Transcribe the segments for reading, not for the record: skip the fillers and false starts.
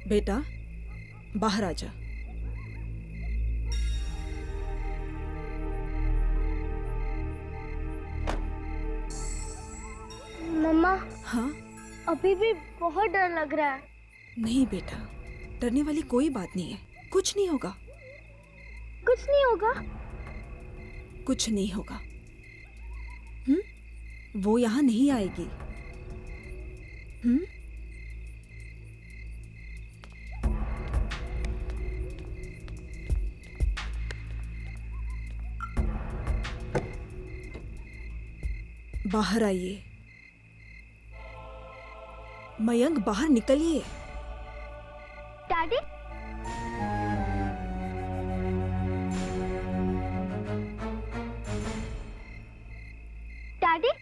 बेटा बाहर आ जा। मम्मा, हाँ? अभी भी बहुत डर लग रहा है। नहीं बेटा, डरने वाली कोई बात नहीं है। कुछ नहीं होगा। कुछ नहीं होगा। कुछ नहीं होगा। वो यहाँ नहीं आएगी। बाहर आइए। मयंक बाहर निकलिए। डैडी, डैडी,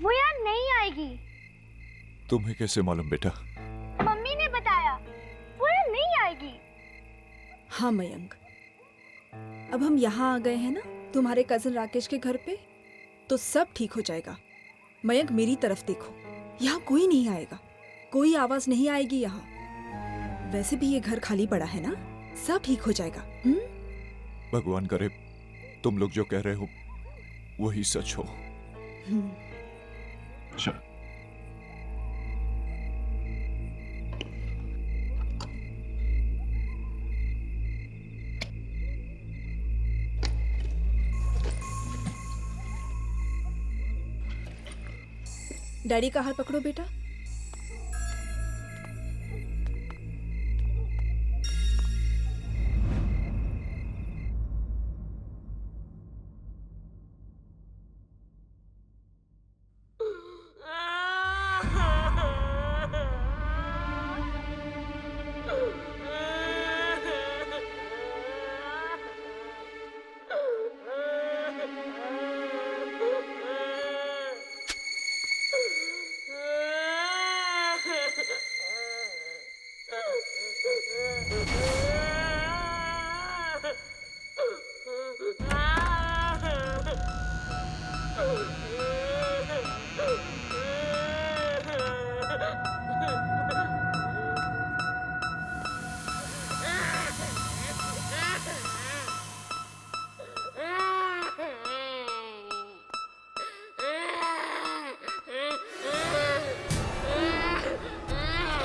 वो यहाँ नहीं आएगी। तुम्हें कैसे मालूम बेटा? मम्मी ने बताया वो यहाँ नहीं आएगी। हाँ मयंक, अब हम यहाँ आ गए हैं ना तुम्हारे कजन राकेश के घर पे, तो सब ठीक हो जाएगा। मयंक मेरी तरफ देखो, यहाँ कोई नहीं आएगा, कोई आवाज नहीं आएगी यहाँ। वैसे भी ये घर खाली पड़ा है ना, सब ठीक हो जाएगा। भगवान करे तुम लोग जो कह रहे हो वही सच हो। अच्छा। डैडी का हाथ पकड़ो बेटा।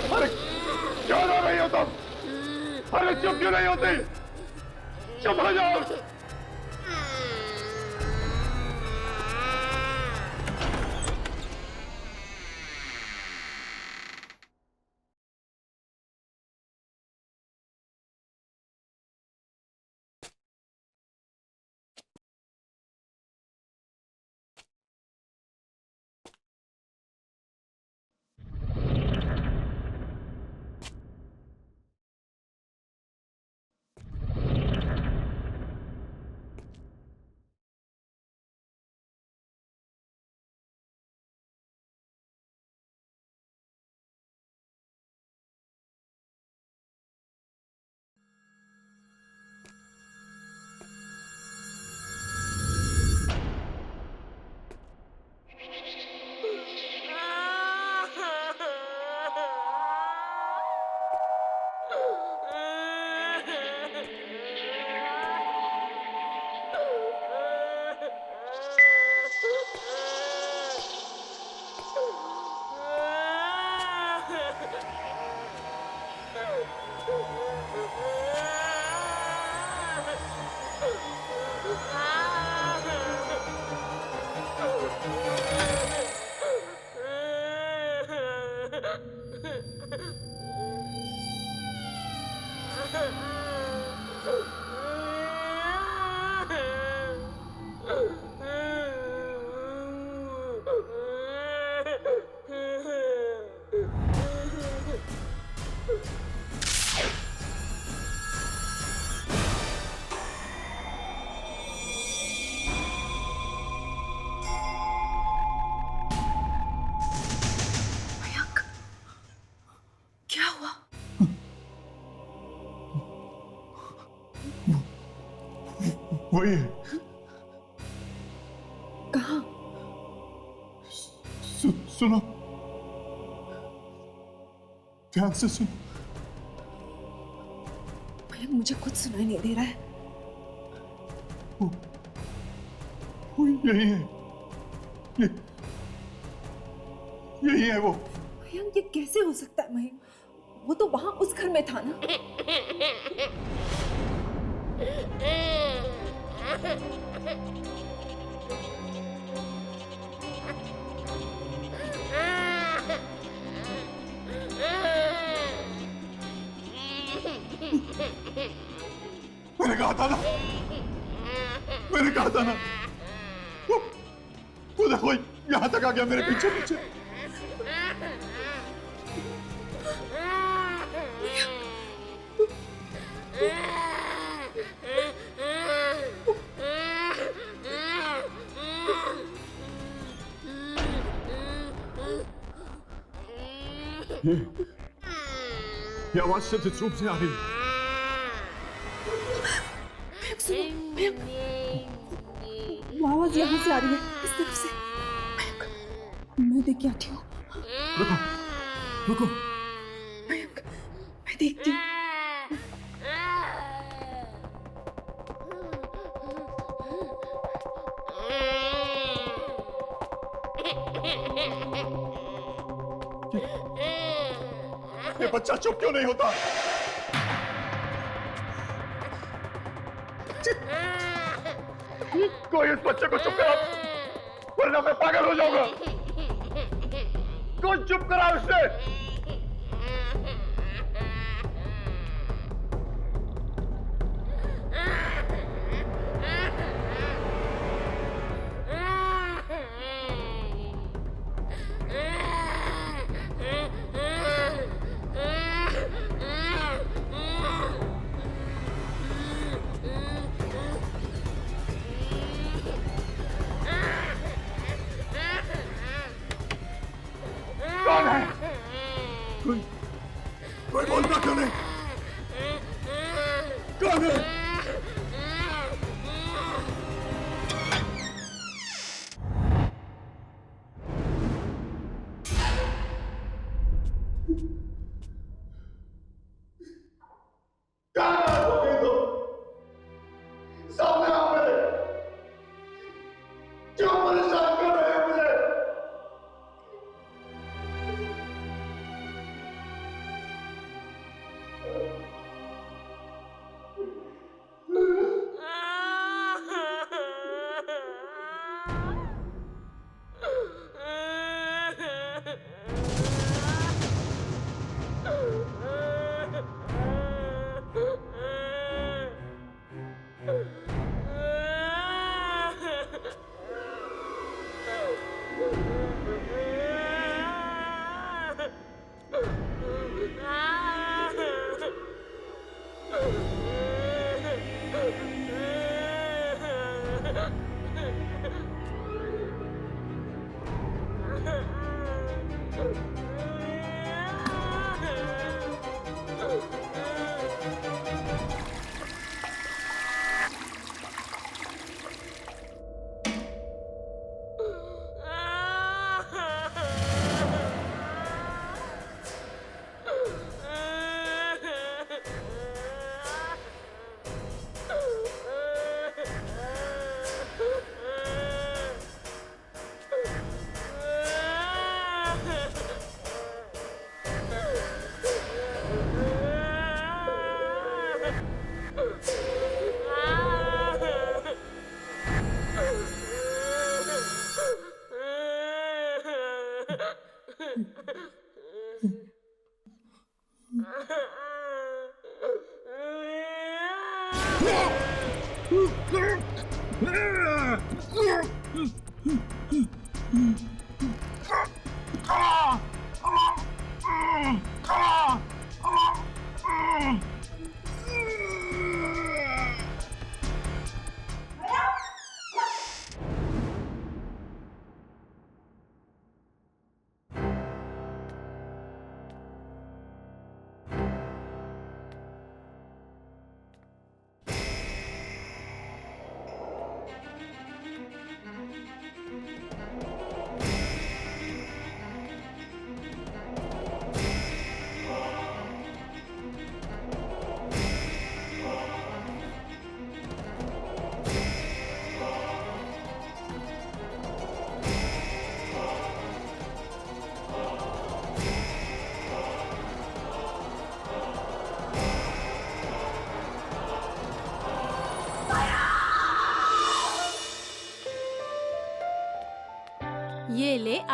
अरे क्यों रो रही हो तुम? अरे चुप क्यों नहीं होती? चुप हो जाओ। मयंक, क्या हुआ? वही है। कहाँ? सुनो, ध्यान से सुनो। मयंक मुझे कुछ सुनाई नहीं दे रहा है। वो यही है, ये यही है वो। मयंक ये कैसे हो सकता है मयंक? वो तो वहां उस घर में था ना। मैंने कहा था ना, मैंने कहा था ना। वो देखो यहां तक आ गया मेरे पीछे पीछे। ये आवाज सिद्ध रूप से आ रही है। मयंक सुनो, मयंक वो आवाज यहाँ से आ रही है, इस तरफ से। मयंक मैं देख के आती हूँ। रुको, रुको। मयंक मैं देखती हूँ। ये बच्चा चुप क्यों नहीं होता? कोई इस बच्चे को चुप करा, वरना मैं पागल हो जाऊंगा। कोई चुप करा उसे। कौन है? कोई बोलता क्यों नहीं? कौन है? कहाँ हो गई तुम? सामने आओ मेरे। क्यों परेशान कर रहे हो मुझे?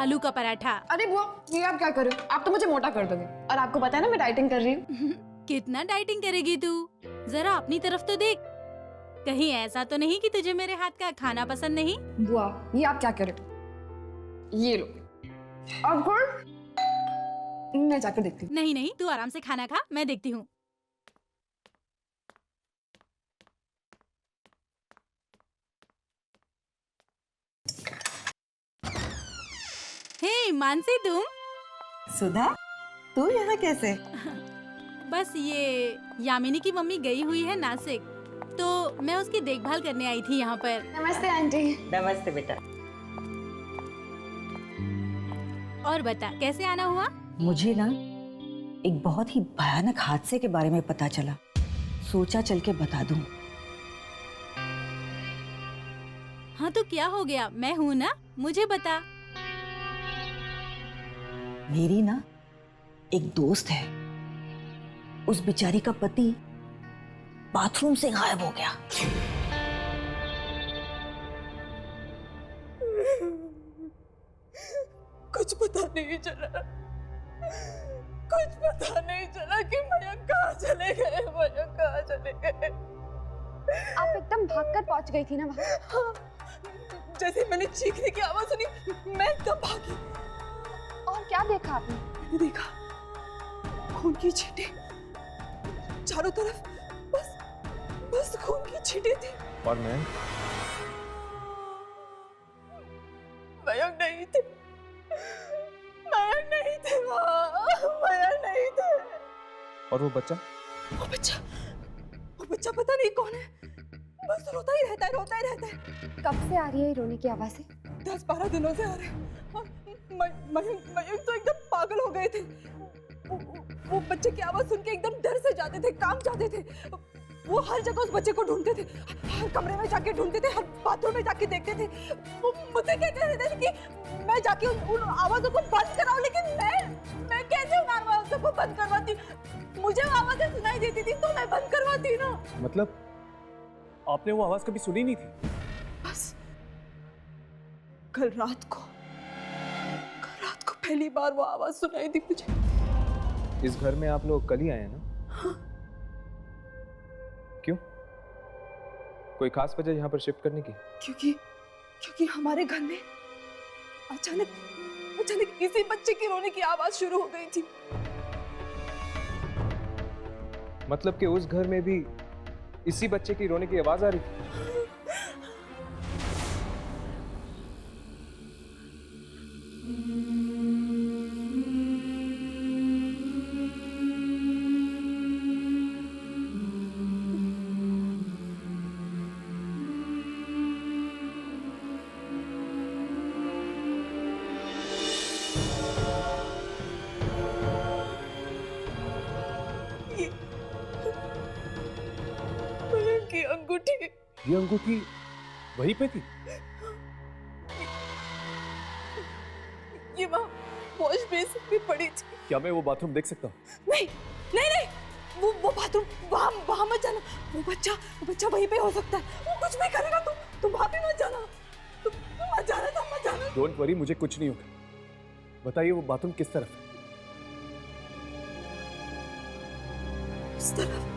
आलू का पराठा। अरे बुआ, ये आप क्या कर रहे हो? आप तो मुझे मोटा कर दोगे। और आपको पता है ना मैं डाइटिंग कर रही हूँ। कितना डाइटिंग करेगी तू? जरा अपनी तरफ तो देख। कहीं ऐसा तो नहीं कि तुझे मेरे हाथ का खाना पसंद नहीं? बुआ, ये आप क्या कर रहे हो? ये लो। अब मैं जाकर देखती हूँ। नहीं नहीं, तू आराम से खाना खा, मैं देखती हूँ। हे मानसी, तुम? सुधा, तू यहाँ कैसे? बस ये यामिनी की मम्मी गई हुई है नासिक, तो मैं उसकी देखभाल करने आई थी यहाँ पर। नमस्ते आंटी। नमस्ते बेटा। और बता, कैसे आना हुआ? मुझे ना एक बहुत ही भयानक हादसे के बारे में पता चला, सोचा चल के बता दूं। हाँ तो क्या हो गया? मैं हूँ ना, मुझे बता। मेरी ना एक दोस्त है, उस बेचारी का पति बाथरूम से गायब हो गया। कुछ पता नहीं चला, कुछ पता नहीं चला कि मयंक कहाँ चले गए, मयंक कहाँ चले गए। आप एकदम भागकर पहुंच गई थी ना वहाँ? हाँ, जैसे मैंने चीखने की आवाज सुनी, मैं एकदम भागी। और क्या देखा आपने? मैंने देखा खून की छींटे चारों तरफ, बस खून की छींटे थी। और मयंक? मयंक नहीं थे, मयंक नहीं थे वहाँ, मयंक नहीं थे। और वो बच्चा वो बच्चा पता नहीं कौन है, बस रोता ही रहता है, रोता ही रहता है। कब से आ रही है रोने की आवाज़ें? 10-12 दिनों से आ रहे हैं। मयंक तो एकदम पागल हो गए थे। वो बच्चे की आवाज सुन के एकदम डर से जाते थे, कांप जाते थे। वो हर जगह उस बच्चे को ढूंढते थे, हर कमरे में जाके ढूंढते थे, हर बाथरूम में जाके देखते थे। वो मुझे कहते रहते थे कि मैं जाके उन आवाजों को बंद कराऊं, लेकिन मैं कैसे उन आवाजों को बंद करवाती? मुझे वो आवाजें सुनाई देती थी तो मैं बंद करवाती ना। मतलब आपने वो आवाज कभी सुनी नहीं थी? बस कल रात को पहली बार वो आवाज सुनाई दी मुझे। इस घर में आप लोग कल ही आए हैं ना? हाँ। क्यों? कोई खास वजह यहाँ पर शिफ्ट करने की? क्योंकि हमारे घर में अचानक किसी बच्चे की रोने की आवाज शुरू हो गई थी। मतलब कि उस घर में भी इसी बच्चे की रोने की आवाज आ रही थी? ये अंगूठी वहीं पे थी? ये वहाँ वॉश बेसिन में पड़ी थी। क्या मैं वो बाथरूम देख सकता हूँ? नहीं, वो बाथरूम वहाँ मत जाना। वो बच्चा वहीं पे हो सकता है। वो कुछ भी करेगा, तुम वहाँ पे मत जाना। तुम मत जाना। डोंट वरी, मुझे कुछ नहीं होगा। बताइए वो बाथरूम किस तरफ है? इस तरफ।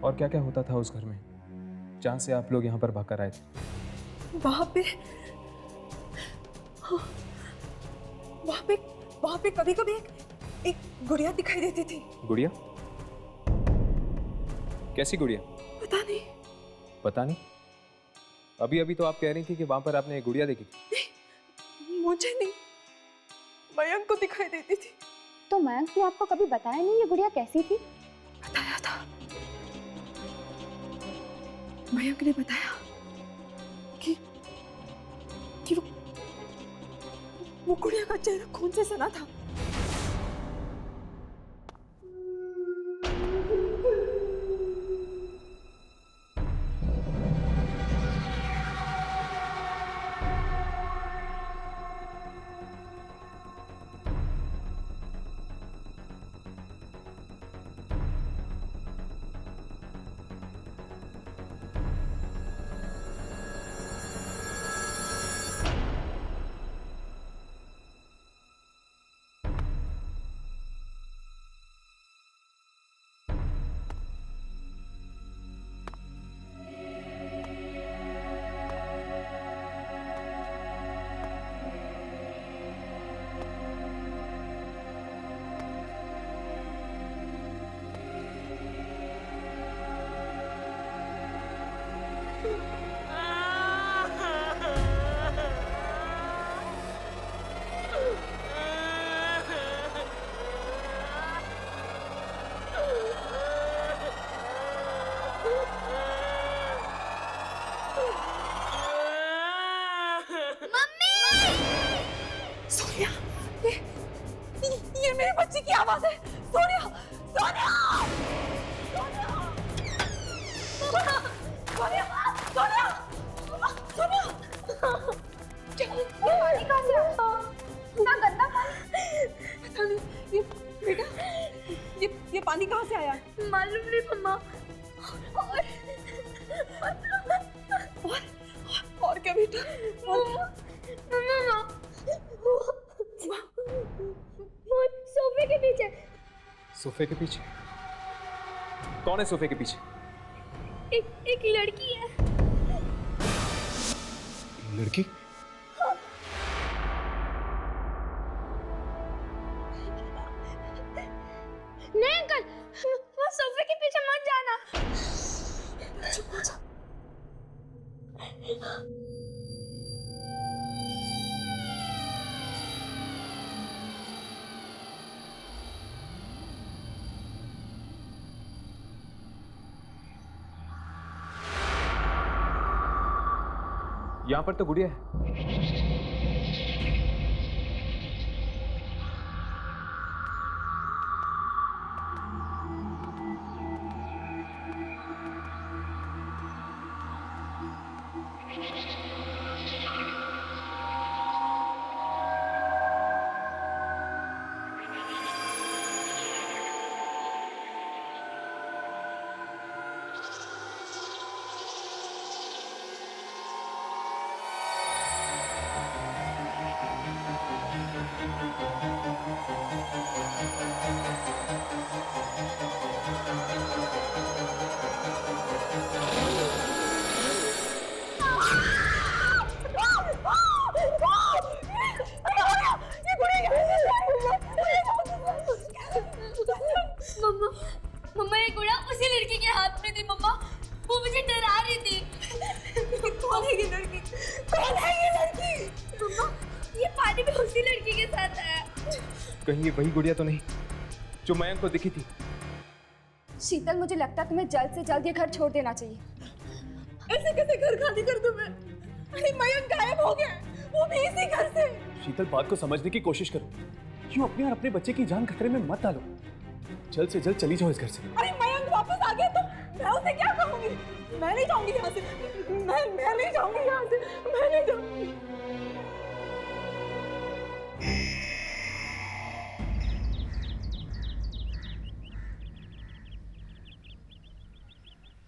और क्या क्या होता था उस घर में जहां से आप लोग यहाँ पर भागकर आए थे? वहाँ पे कभी-कभी एक गुड़िया दिखाई देती थी। गुड़िया? कैसी गुड़िया? पता नहीं? अभी तो आप कह रही थी कि वहां पर आपने एक गुड़िया देखी थी। मुझे नहीं, मयंक को दिखाई देती थी। तो मयंक ने आपको कभी बताया नहीं ये गुड़िया कैसी थी? बताया था, मयंक ने बताया कि वो गुड़िया का चेहरा खून से सना था। किसी की आवाज है। सोनिया, सोनिया, सोनिया, सोनिया, सोनिया, सोनिया। पानी कहाँ से आया? इतना गंदा पानी। पता नहीं, ये बेटा, ये पानी कहाँ से आया? मालूम नहीं मम्मा। और क्या बेटा? मम्मा, वो सोफे के पीछे। सोफे के पीछे? कौन है सोफे के पीछे? एक लड़की है। लड़की? नहीं अंकल, वो सोफे के पीछे मत जाना। यहाँ पर तो गुड़िया है। मम्मा, मम्मा ये गुड़ा उसी लड़की के हाथ में थी मम्मा। वो मुझे डरा रही थी। कौन है ये लड़की? कौन है ये लड़की? मम्मा, ये पानी में उसी लड़की के साथ आया। कहीं ये वही गुड़िया तो नहीं जो मयंक को दिखी थी? शीतल, मुझे लगता है तुम्हें जल्द से जल्द ये घर छोड़ देना चाहिए। ऐसे कैसे घर खाली कर दूं मैं? अरे मयंक गायब हो गया है, वो भी इसी घर से। शीतल, बात को समझने की कोशिश करो। क्यों अपने और अपने बच्चे की जान खतरे में मत डालो। जल्द से जल्द चली जाओ इस घर से। अरे मयंक वापस आ गया तो मैं उसे क्या कहूंगी? मैं नहीं जाऊंगी यहाँ से। मैं नहीं जाऊंगी यहाँ से। मैं नहीं जाऊंगी।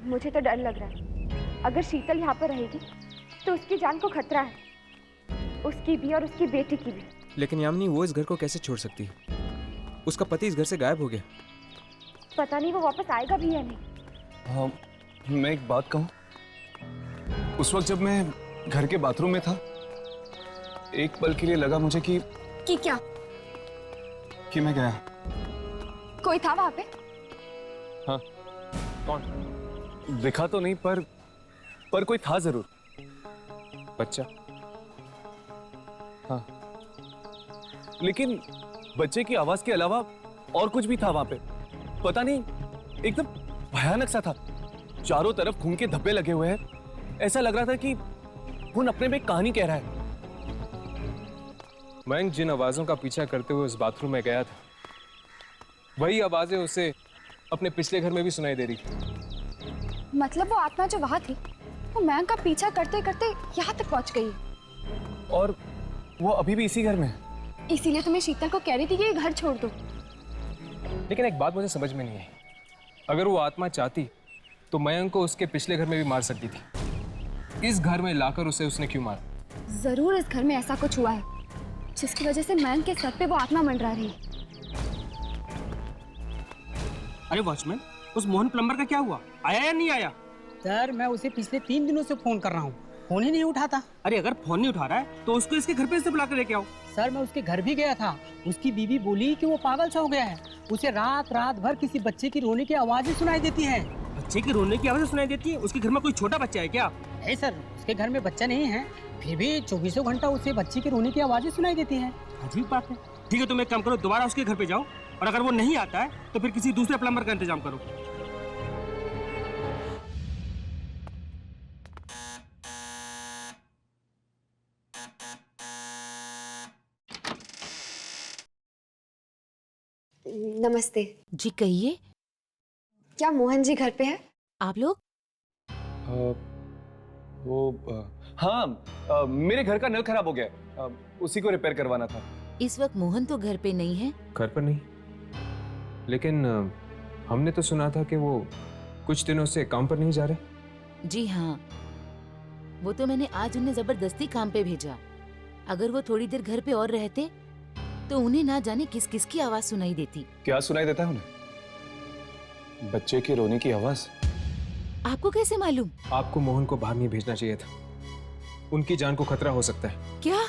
मुझे तो डर लग रहा है। अगर शीतल यहाँ पर रहेगी तो उसकी जान को खतरा है, उसकी भी और उसकी बेटी की भी। लेकिन यामिनी, वो इस घर को कैसे छोड़ सकती है? उसका पति इस घर से गायब हो गया। पता नहीं वो वापस आएगा भी या नहीं। हाँ, मैं एक बात कहूँ। उस वक्त जब मैं घर के बाथरूम में था, एक पल के लिए लगा मुझे कि क्या? कि मैं गया। कोई था वहाँ पे? हाँ। कौन? दिखा तो नहीं, पर कोई था जरूर। बच्चा? हाँ, लेकिन बच्चे की आवाज के अलावा और कुछ भी था वहां पे। पता नहीं, एकदम भयानक सा था। चारों तरफ खून के धब्बे लगे हुए हैं। ऐसा लग रहा था कि खून अपने में एक कहानी कह रहा है। मयंक जिन आवाजों का पीछा करते हुए उस बाथरूम में गया था, वही आवाजें उसे अपने पिछले घर में भी सुनाई दे रही थी। मतलब वो आत्मा जो वहाँ थी, वो मयंक का पीछा करते करते यहाँ तक पहुँच गई। और वो अभी भी इसी घर में है। इसीलिए तुम्हें शीतल को कह रही थी कि ये घर छोड़ दो। लेकिन एक बात मुझे समझ में नहीं आई। अगर वो आत्मा चाहती तो मयंक को उसके पिछले घर में भी मार सकती थी। इस घर में लाकर उसे उसने क्यों मारा? जरूर इस घर में ऐसा कुछ हुआ है जिसकी वजह से मयंक के सर पे वो आत्मा मंडरा रही है। अरे वॉचमैन, उस मोहन प्लम्बर का क्या हुआ? आया या नहीं आया? सर, मैं उसे पिछले 3 दिनों से फोन कर रहा हूँ, फोन ही नहीं उठाता। अरे अगर फोन नहीं उठा रहा है तो उसको इसके घर पे से बुला कर लेके आओ। सर, मैं उसके घर भी गया था। उसकी बीवी बोली कि वो पागल सा हो गया है। उसे रात रात भर किसी बच्चे की रोने की आवाजें सुनाई देती हैं। बच्चे की रोने की आवाजें सुनाई देती है? उसके घर में कोई छोटा बच्चा है क्या? नहीं सर, उसके घर में बच्चा नहीं है, फिर भी 24 घंटा उसे बच्चे की रोने की आवाजें सुनाई देती हैं। अजीब बात है। ठीक है, तुम एक काम करो, दोबारा उसके घर पे जाओ, और अगर वो नहीं आता है तो फिर किसी दूसरे प्लम्बर का इंतजाम करो। नमस्ते जी कहिए। क्या मोहन जी घर पे है? आप लोग? हाँ, मेरे घर का नल खराब हो गया है, उसी को रिपेयर करवाना था। इस वक्त मोहन तो घर पे नहीं है। घर पर नहीं, लेकिन हमने तो सुना था कि वो कुछ दिनों से काम पर नहीं जा रहे। जी हाँ, वो तो मैंने आज उन्हें जबरदस्ती काम पे भेजा। अगर वो थोड़ी देर घर पे और रहते तो उन्हें ना जाने किस किस की आवाज सुनाई देती। क्या सुनाई देता है उन्हें? बच्चे के रोने की आवाज। आपको कैसे मालूम? आपको मोहन को बाहर नहीं भेजना चाहिए था, उनकी जान को खतरा हो सकता है। क्या?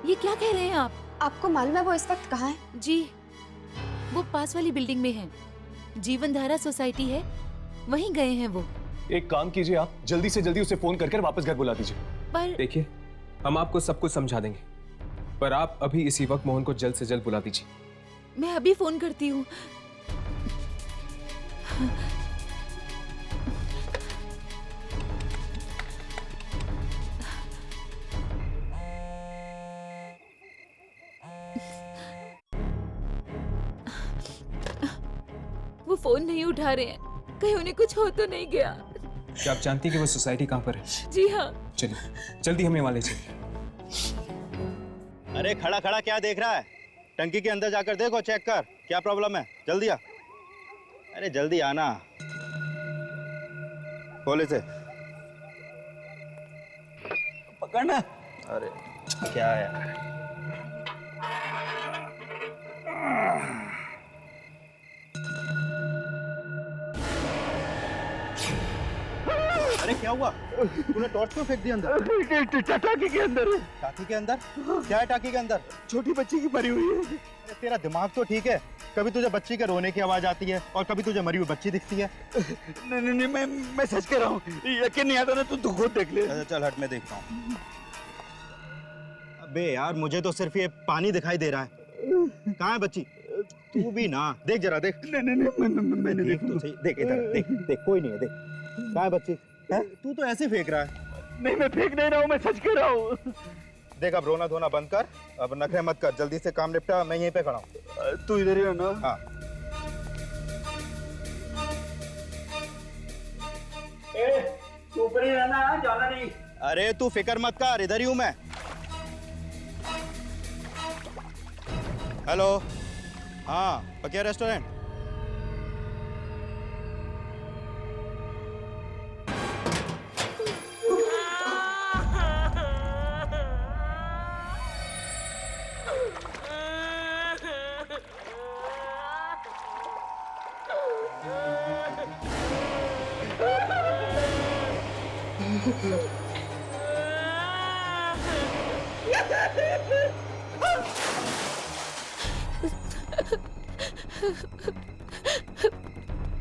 ये क्या कह रहे हैं आप? आपको मालूम है वो इस वक्त कहाँ है? जी, वो पास वाली बिल्डिंग में है, जीवन धारा सोसाइटी है, वहीं गए हैं वो। एक काम कीजिए, आप जल्दी से जल्दी उसे फोन करके वापस घर बुला दीजिए। पर देखिए, हम आपको सब कुछ समझा देंगे, पर आप अभी इसी वक्त मोहन को जल्द से जल्द बुला दीजिए। मैं अभी फोन करती हूँ। वो फोन नहीं उठा रहे हैं, कहीं उन्हें कुछ हो तो नहीं गया। क्या आप जानती हैं कि वो सोसाइटी कहाँ पर है? जी हाँ। चलिए जल्दी हमें वहाँ ले चलिए। अरे खड़ा खड़ा क्या देख रहा है? टंकी के अंदर जाकर देखो, चेक कर क्या प्रॉब्लम है। जल्दी आ, अरे जल्दी आना। खोल इसे, पकड़ना। अरे क्या है? अरे क्या हुआ? तूने टॉर्च क्यों फेंक दी अंदर? टाकी के अंदर। टाकी के अंदर? क्या है टाकी के अंदर? छोटी बच्ची की मरी हुई है। अरे तेरा दिमाग तो ठीक है, कभी तुझे बच्ची के रोने की आवाज आती है और कभी तुझे मरी हुई बच्ची दिखती है। नहीं, मैं सच कह रहा हूँ, यकीन नहीं आता ना तू खुद देख ले। चल हट, मैं देखता हूँ। अबे यार, मुझे तो सिर्फ ये पानी दिखाई दे रहा है। कहाँ है बच्ची? तू भी ना देख, जरा देख। नहीं, मैंने देख तो सही, देख इधर, देख कोई नहीं है, देख। कहाँ है बच्ची? है? तू तो ऐसे फेंक रहा है। नहीं, मैं फेंक नहीं रहा हूँ, मैं सच कह रहा हूँ। देख, अब रोना धोना बंद कर, अब नखरे मत कर, जल्दी से काम निपटा। मैं यहीं पे खड़ा हूँ। तू इधर ही है ना? हाँ। तू ऊपर ही रहना, जाना नहीं। अरे तू फिक्र मत कर, इधर ही हूँ मैं। हेलो, हाँ पकिया रेस्टोरेंट।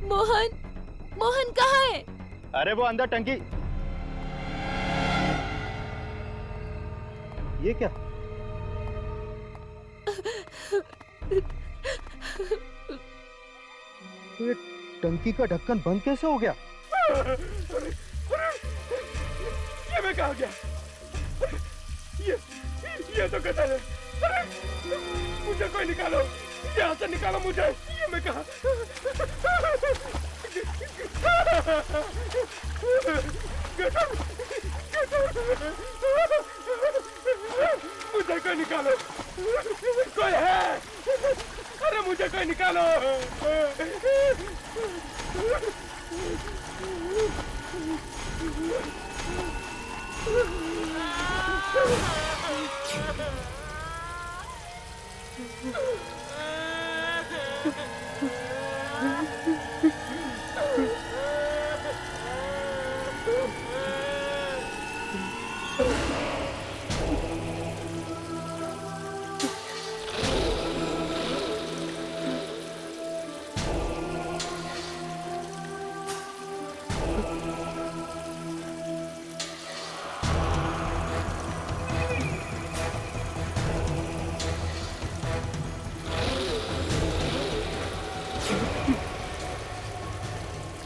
मोहन, मोहन कहाँ है? अरे वो अंदर टंकी। ये क्या? ये टंकी का ढक्कन बंद कैसे हो गया? ये मैं कहाँ गया? ये तो कतल है। मुझे कोई निकालो, यहाँ से निकालो मुझे। ये मैं कहाँ? मुझे कोई निकालो, कोई है? अरे मुझे कोई निकालो।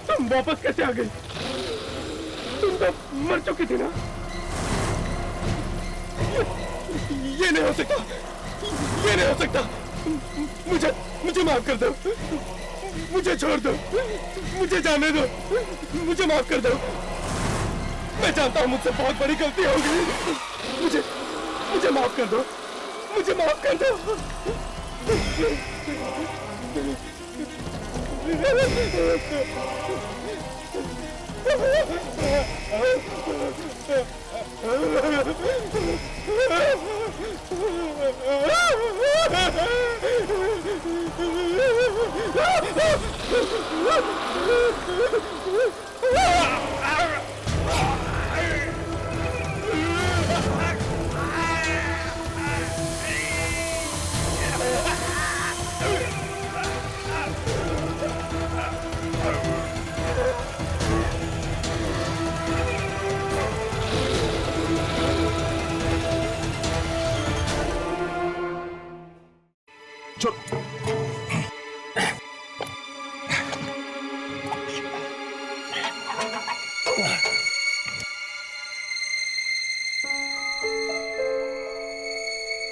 तुम वापस कैसे आ गई? तुम तो मर चुकी थी ना? ये नहीं हो सकता, ये नहीं हो सकता। मुझे माफ कर दो, मुझे छोड़ दो, मुझे जाने दो, मुझे माफ कर दो। मैं जानता हूँ मुझसे बहुत बड़ी गलती हो गई। मुझे माफ कर दो, मुझे माफ कर दो।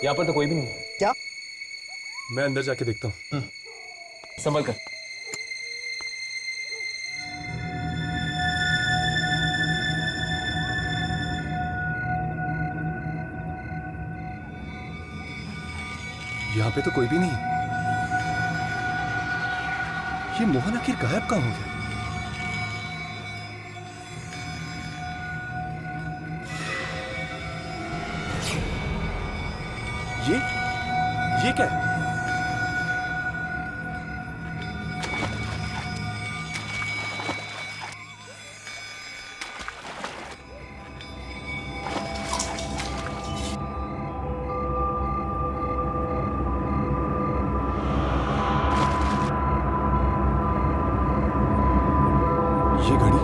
यहाँ पर तो कोई भी नहीं है। क्या? मैं अंदर जाके देखता हूँ। संभल कर। यहाँ पे तो कोई भी नहीं है। ये मोहन आखिर गायब कहाँ हो गया? ये क्या है? ये घड़ी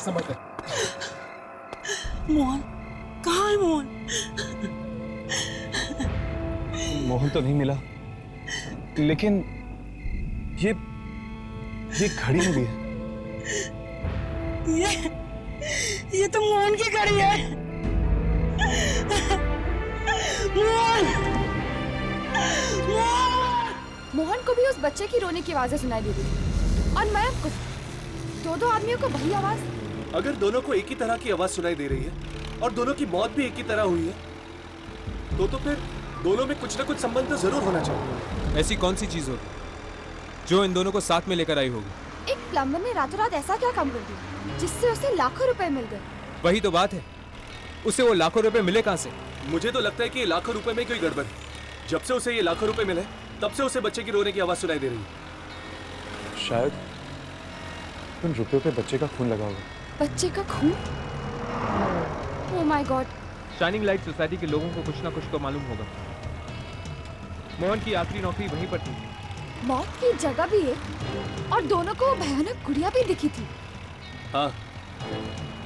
संभल कर। मोहन कहाँ है मोहन? मोहन तो नहीं मिला, लेकिन ये घड़ी मिली है। ये तो मोहन की घड़ी है। मोहन को भी उस बच्चे की रोने की आवाजें सुनाई दे रही थी और मयंक को। दो आदमियों को वही आवाज। अगर दोनों को एक ही तरह की आवाज सुनाई दे रही है और दोनों की मौत भी एक ही तरह हुई है तो फिर दोनों में कुछ ना कुछ संबंध तो जरूर होना चाहिए। ऐसी कौन सी चीज होगी जो इन दोनों को साथ में लेकर आई होगी? एक प्लम्बर ने रातों रात ऐसा क्या काम कर दिया जिससे उसे लाखों रुपए मिल गए? वही तो बात है, उसे वो लाखों रुपए मिले कहाँ से? मुझे तो लगता है कि लाखों रुपए में कोई गड़बड़ है। जब से उसे ये लाखों रुपए मिले तब से उसे बच्चे की रोने की आवाज सुनाई दे रही है। शायद उन रुपयों पे बच्चे का खून लगा होगा। बच्चे का खून? Oh my God. Shining light society के लोगों को कुछ ना कुछ तो मालूम होगा। मोहन की आखिरी नौकरी वहीं पर थी। मौत की जगह भी है और दोनों को भयानक गुड़िया भी दिखी थी। हाँ,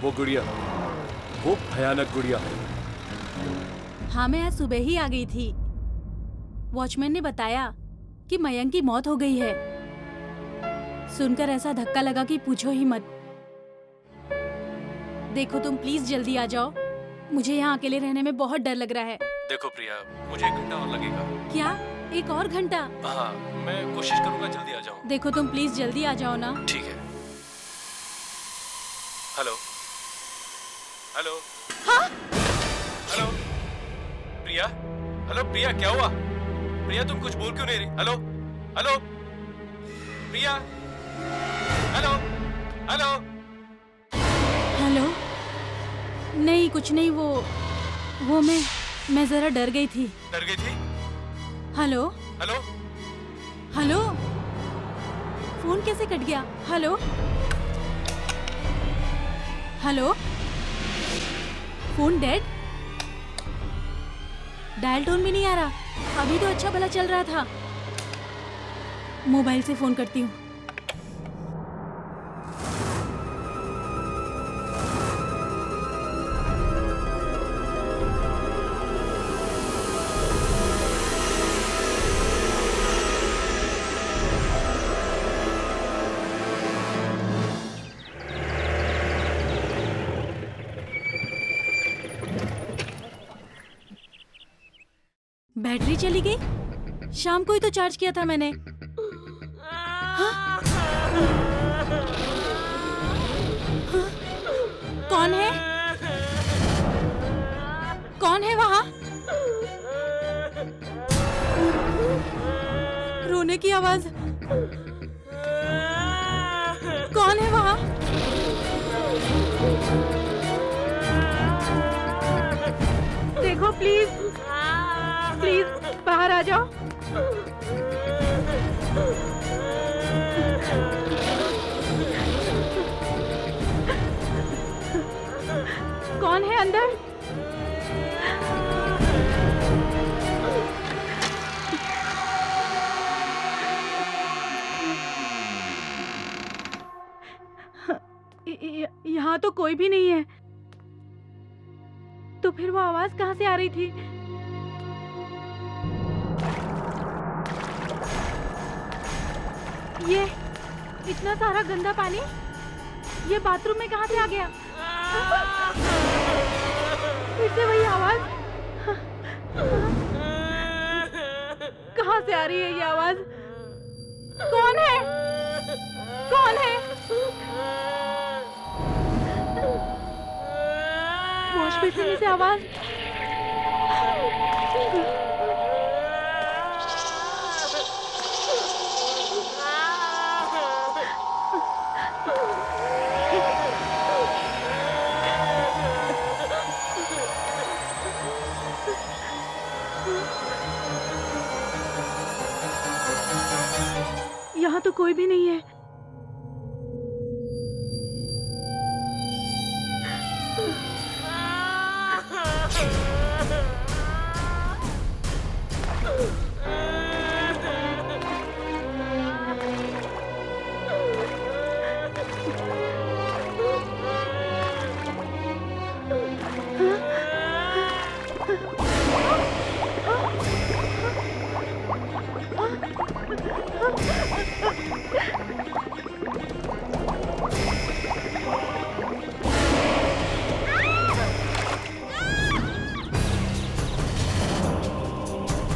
वो गुड़िया, वो भयानक गुड़िया। हाँ, मैं आज सुबह ही आ गई थी। वॉचमैन ने बताया कि मयंक की मौत हो गई है। सुनकर ऐसा धक्का लगा कि पूछो ही मत। देखो तुम प्लीज जल्दी आ जाओ, मुझे यहाँ अकेले रहने में बहुत डर लग रहा है। देखो प्रिया, मुझे 1 घंटा और लगेगा। क्या 1 और घंटा? हाँ, मैं कोशिश करूंगा जल्दी आ जाऊं। देखो तुम प्लीज जल्दी आ जाओ ना। ठीक है। Hello hello. हाँ? हेलो प्रिया, हेलो प्रिया, क्या हुआ? प्रिया तुम कुछ बोल क्यों नहीं रही? हेलो हेलो प्रिया, हेलो हेलो हेलो। नहीं कुछ नहीं, वो मैं जरा डर गई थी। डर गई थी? Hello hello hello. फोन कैसे कट गया? Hello hello. Phone dead? Dial tone भी नहीं आ रहा। अभी तो अच्छा भला चल रहा था। मोबाइल से फोन करती हूँ। बैटरी चली गई? शाम को ही तो चार्ज किया था मैंने। हाँ? हाँ? कौन है? कौन है वहाँ? रोने की आवाज। कौन है वहाँ? देखो प्लीज, प्लीज बाहर आ जाओ। कौन है अंदर? यहाँ तो कोई भी नहीं है। तो फिर वो आवाज कहाँ से आ रही थी? ये इतना सारा गंदा पानी ये बाथरूम में कहाँ से आ गया? फिर से वही आवाज। कहाँ से आ रही है ये आवाज? कौन है? कौन है? वॉश बेसिन में से आवाज। यहाँ तो कोई भी नहीं है।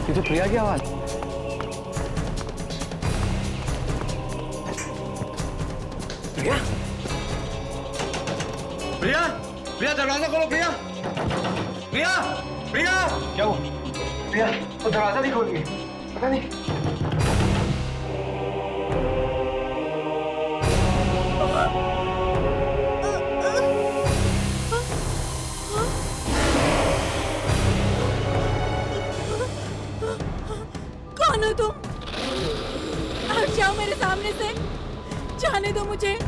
ये तो प्रिया की आवाज। प्रिया, प्रिया, प्रिया दरवाजा खोलो। प्रिया, प्रिया, प्रिया। क्या हुआ? प्रिया वो दरवाजा नहीं खोल रही, पता नहीं। कौन हो तुम? हट जाओ मेरे सामने से। जाने दो मुझे।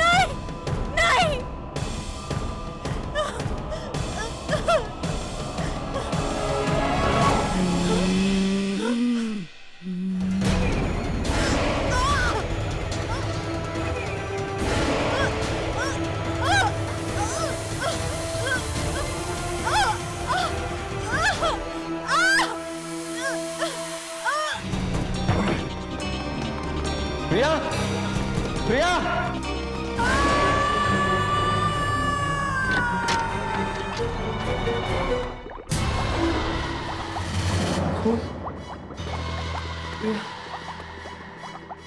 नहीं, नहीं। प्रिया, प्रिया।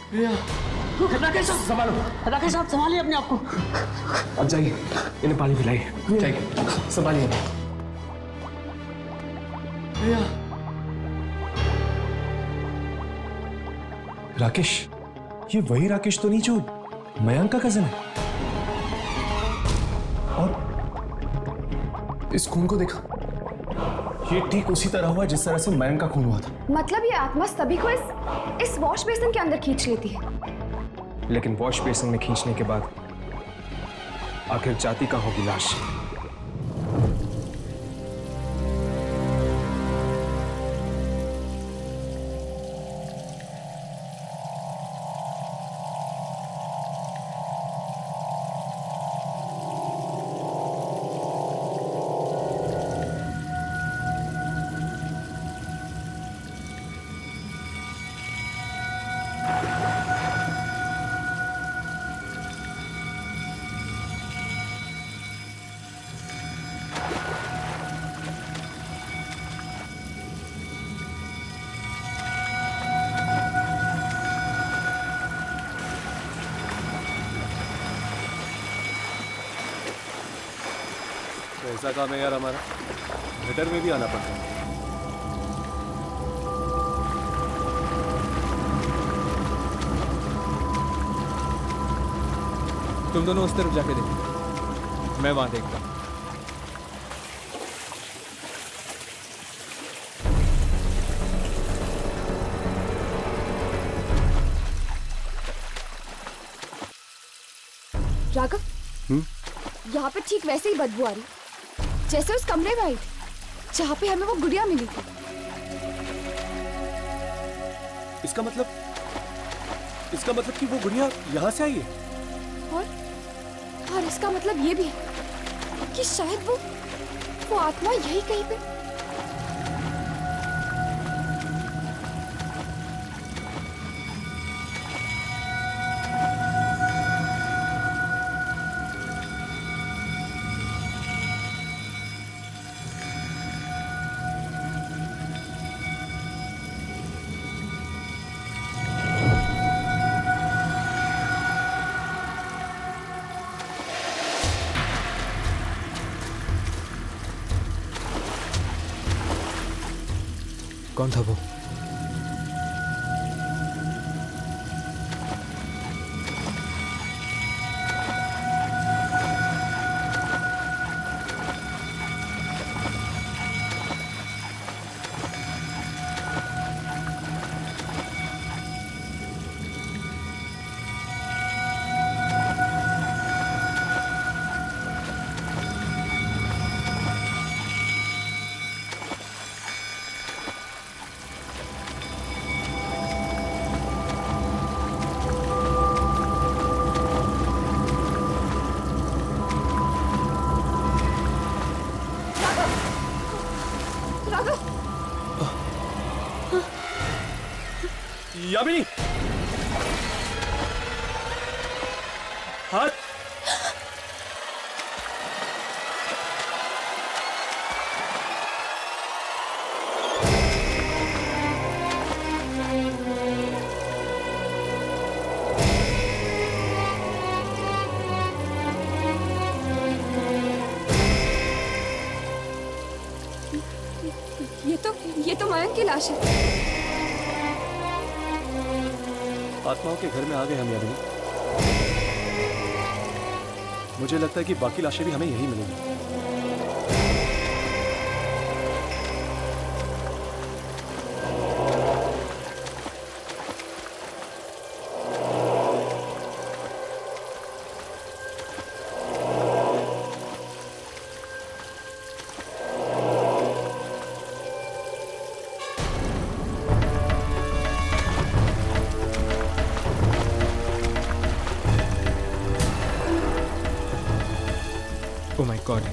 प्रिया, राकेश साहब संभालो। राकेश साहब संभालिए अपने आप को। अब जाइए, इन्हें पानी पिलाइए। जाइए, संभालिए। प्रिया। राकेश, ये वही राकेश तो नहीं जो मयंक का कजन है? और इस खून को देखा, ये ठीक उसी तरह हुआ जिस तरह से मयंक का खून हुआ था। मतलब ये आत्मा सभी को इस वॉश बेसिन के अंदर खींच लेती है। लेकिन वॉश बेसिन में खींचने के बाद आखिर जाती कहाँ होगी लाश? ऐसा काम है यार हमारा, थिएटर में भी आना पड़ता है। तुम दोनों उस तरफ जाके देखो, मैं वहां देखता हूँ। राघव, यहाँ पे ठीक वैसे ही बदबू आ रही जैसे उस कमरे में आई थी जहाँ पे हमें वो गुड़िया मिली थी। इसका मतलब कि वो गुड़िया यहाँ से आई है। और इसका मतलब ये भी है कि शायद वो आत्मा यही कहीं पे। कौन था वो? यामिनी, हाथ। ये तो मयंक की लाश है। आत्माओं के घर में आ गए हम यामिनी। मुझे लगता है कि बाकी लाशें भी हमें यहीं मिलेंगी। Oh my God.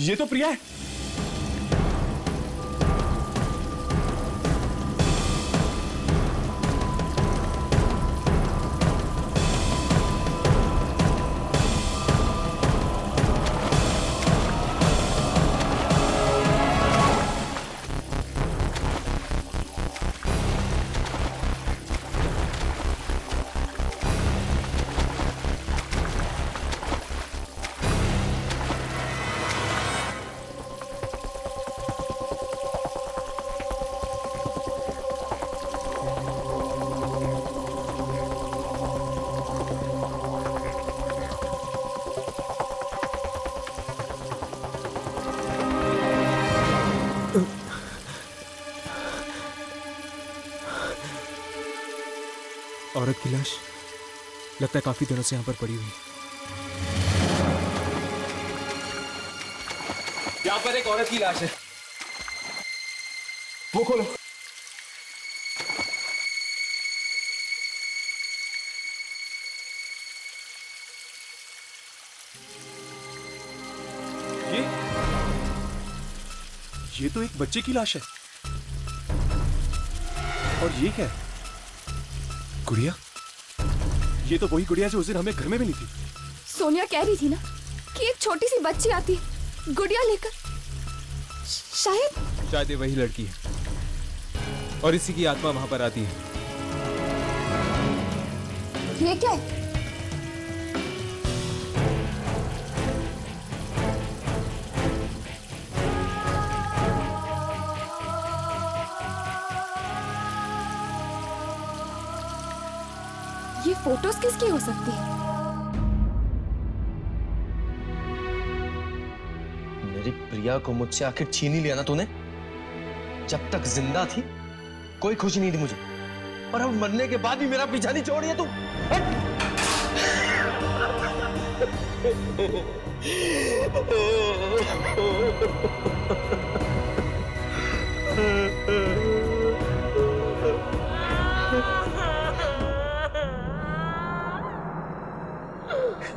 ये तो प्रिया है। औरत की लाश लगता है काफी दिनों से यहाँ पर पड़ी हुई है। यहाँ पर एक औरत की लाश है। वो खोलो। ये तो एक बच्चे की लाश है। और ये क्या है? गुड़िया? ये तो वही गुड़िया जो उस दिन हमें घर में मिली थी। सोनिया कह रही थी ना कि एक छोटी सी बच्ची आती गुड़िया लेकर। शायद ये वही लड़की है और इसी की आत्मा वहां पर आती है। ये क्या है? ये फोटोज किसकी हो सकती है? मेरी प्रिया को मुझसे आखिर छीन ही लिया ना तूने। जब तक जिंदा थी कोई खुशी नहीं थी मुझे, और अब मरने के बाद भी मेरा पीछा नहीं छोड़ रही है तू।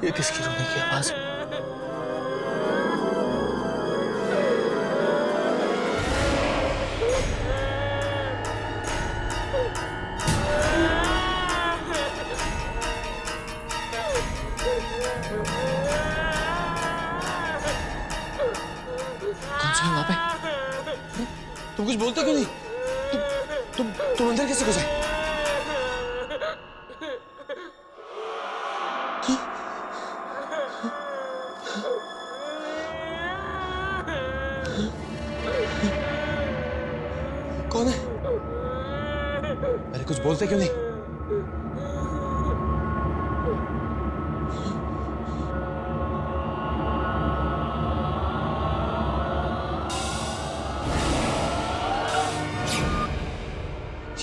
ये किसकी रोने की आवाज है? कौन सा है वहां पे? तुम कुछ बोलते क्यों नहीं? तुम अंदर कैसे घुसे? कौन है? अरे कुछ बोलते क्यों नहीं?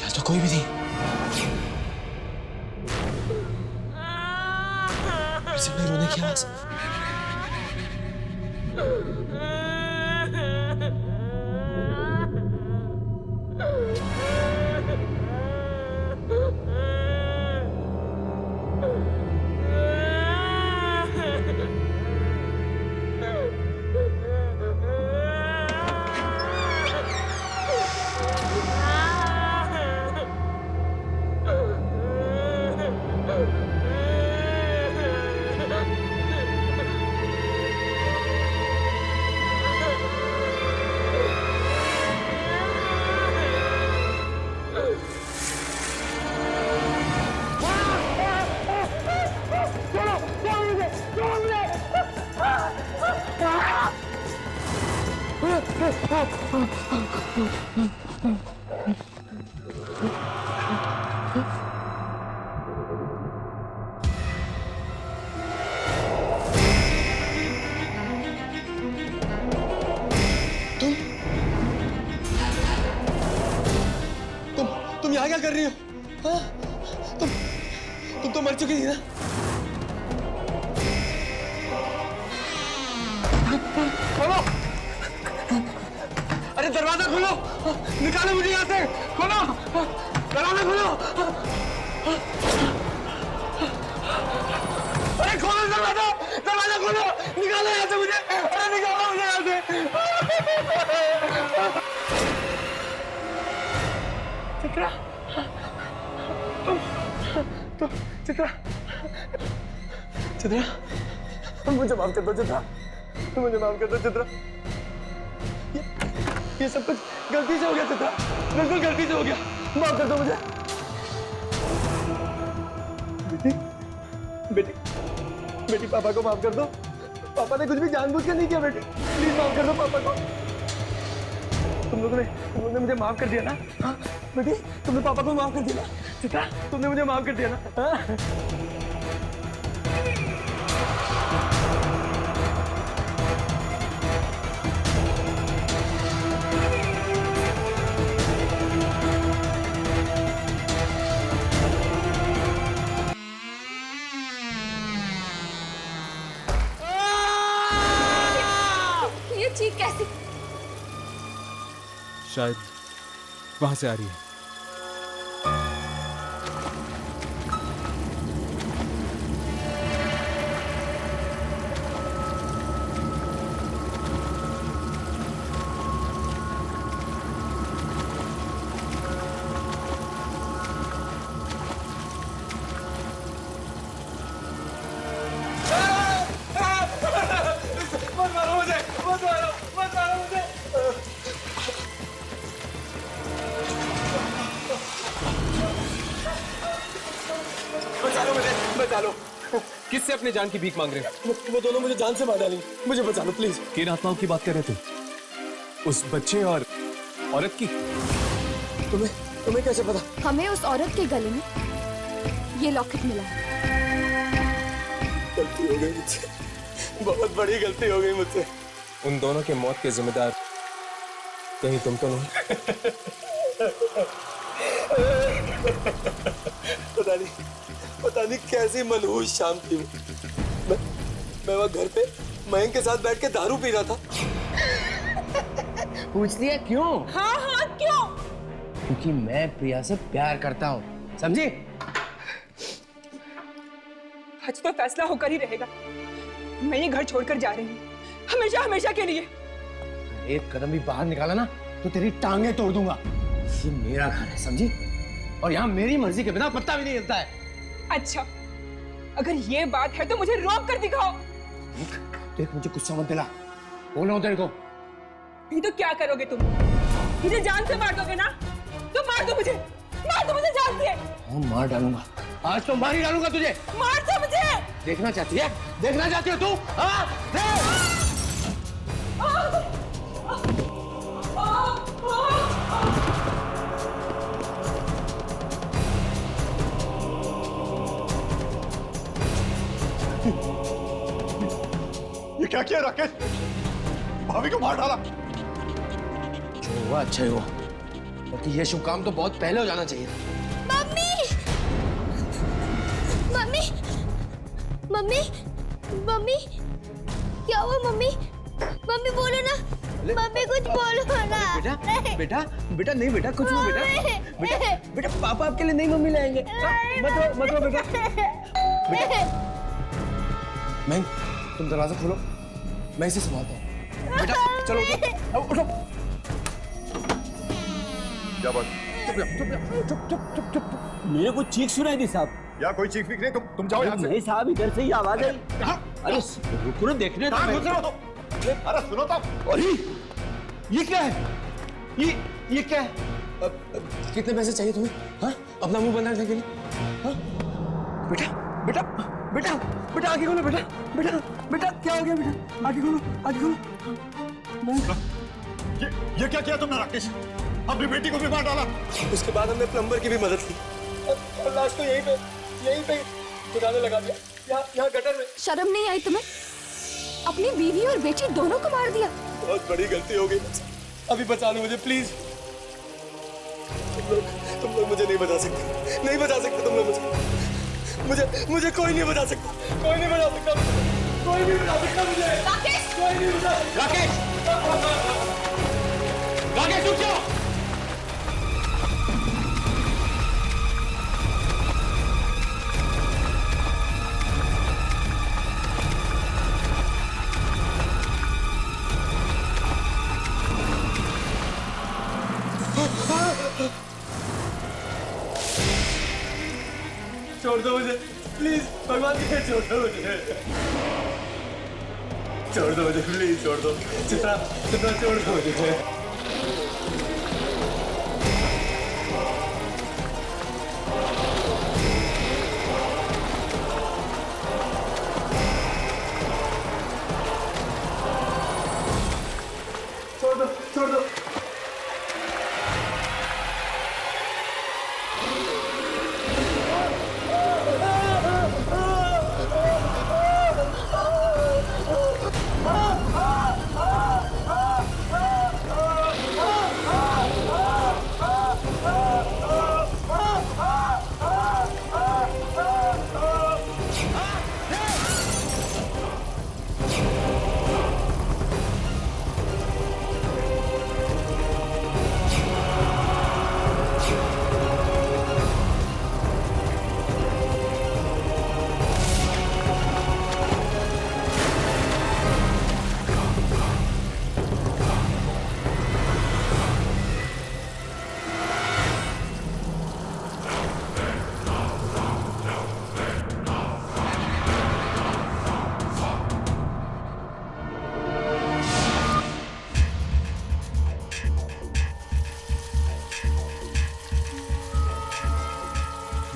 यार तो कोई भी नहीं। फिर से मेरे रोने की आवाज। तुम यहाँ क्या कर रही हो? हाँ? तुम तो मर चुकी थी ना? खोलो! अरे दरवाजा खोलो! निकालो मुझे यहाँ से! खोलो! दरवाजा खोलो! अरे खोलो दरवाजा! दरवाजा खोलो! निकालो यहाँ से मुझे! अरे निकालो मुझे यहाँ से! चित्रा, चित्रा, चित्रा, मुझे माफ कर दो चित्रा, मुझे माफ कर दो चित्रा। ये सब कुछ गलती से हो गया चित्रा, बिल्कुल गलती से हो गया, माफ कर दो मुझे। बेटी, बेटी पापा को माफ कर दो। पापा ने कुछ भी जानबूझ कर नहीं किया बेटी, प्लीज माफ कर दो पापा को। तुम लोगों ने मुझे माफ कर दिया ना? हाँ बेटी, तुमने पापा को माफ कर दिया ना? चित्रा, तुमने मुझे माफ कर दिया ना? हाँ? कैसे? शायद वहां से आ रही है। किससे अपने जान की भीख मांग रहे हो? वो दोनों मुझे जान से मार डालेंगे, मुझे बचा लो प्लीज। किन आत्माओं की बात कर रहे थे? उस बच्चे और औरत की? तुम्हें कैसे पता? हमें उस औरत के गले में ये लॉकेट मिला है। गलती हो गई मुझसे, बहुत बड़ी गलती हो गई मुझसे। उन दोनों के मौत के जिम्मेदार कहीं तुम तो नहीं? पता नहीं कैसी मनहूस शाम थी। मैं वहाँ घर पे मयंक के साथ बैठ के दारू पी रहा था। पूछ लिया क्यों? हाँ हाँ क्यों? क्योंकि मैं प्रिया से प्यार करता हूँ, समझी? आज तो फैसला होकर ही रहेगा। मैं ये घर छोड़कर जा रही हूँ, हमेशा हमेशा के लिए। एक कदम भी बाहर निकाला ना तो तेरी टांगे तोड़ दूंगा। ये मेरा घर है, समझी? और यहाँ मेरी मर्जी के बिना पत्ता भी नहीं हिलता है। अच्छा, अगर ये बात है तो मुझे रोक कर दिखाओ। देख, मुझे गुस्सा मत दिला, बोल रहा हूँ तेरे को। ये तो क्या करोगे तुम? मुझे जान से मार दोगे ना? तो मार दो मुझे जान से। हाँ, मार डालूंगा, आज तो मार ही डालूंगा तुझे। मार दो मुझे। देखना चाहती है? देखना चाहती हो तू? हाँ? ये क्या किया राकेश? भाभी को मार डाला। जो हुआ अच्छा ही हुआ, क्योंकि ये शुभ काम तो बहुत पहले हो जाना चाहिए था। मम्मी, मम्मी, मम्मी, मम्मी, क्या हुआ मम्मी? मम्मी बोलो ना, मम्मी कुछ बोलो ना। बेटा बेटा नहीं बेटा, कुछ नहीं बेटा। बेटा पापा आपके लिए नहीं मम्मी लाएंगे। मत रो बेटा। मैं, तुम दरवाजा खोलो, मैं इसे संभालता हूँ। बेटा चलो उठो। क्या बात? चुप। मेरे को चीख सुनाई दी साहब। या कोई चीख नहीं, तुम जाओ यहाँ से। नहीं साहब, इधर से ही आवाज आई। अरे रुको ना, देखने दो। अरे सुनो तो। अरे ये क्या है? ये क्या है? कितने पैसे चाहिए तुम्हें? हाँ, अपना मुंह बंद रखने के लिए? हाँ? बेटा आगे खोलो। बेटा क्या हो गया? बेटा आगे खोलो। ये क्या किया तुमने राकेश? अपनी बेटी को भी मार डाला। उसके बाद हमने प्लम्बर की भी मदद की और लास्ट को यहीं पे खुदाने लगा दिया, यहाँ गटर में। शर्म नहीं आई तुम्हें? अपनी बीवी और बेटी दोनों को मार दिया। बहुत बड़ी गलती हो गई मुझसे, अभी बचा लो मुझे प्लीज। तुम लोग मुझे नहीं बचा सकते तुम लोग मुझे कोई नहीं बचा सकता। कोई नहीं बचा सकता मुझे। राकेश! कोई नहीं बचा सकता। राकेश रुक जाओ। छोड़ दो मुझे प्लीज, भगवान की छोड़ दो मुझे प्लीज, छोड़ दो। चित्रा छोड़ दो मुझे। छोड़ दो।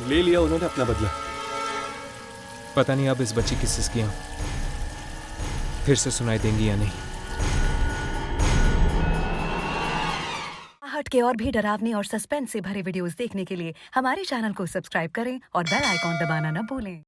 ले लिया उन्होंने अपना बदला। पता नहीं अब इस बच्ची की सिसकियां फिर से सुनाई देंगी या नहीं। हट के और भी डरावनी और सस्पेंस से भरे वीडियोस देखने के लिए हमारे चैनल को सब्सक्राइब करें और बेल आइकॉन दबाना न भूलें।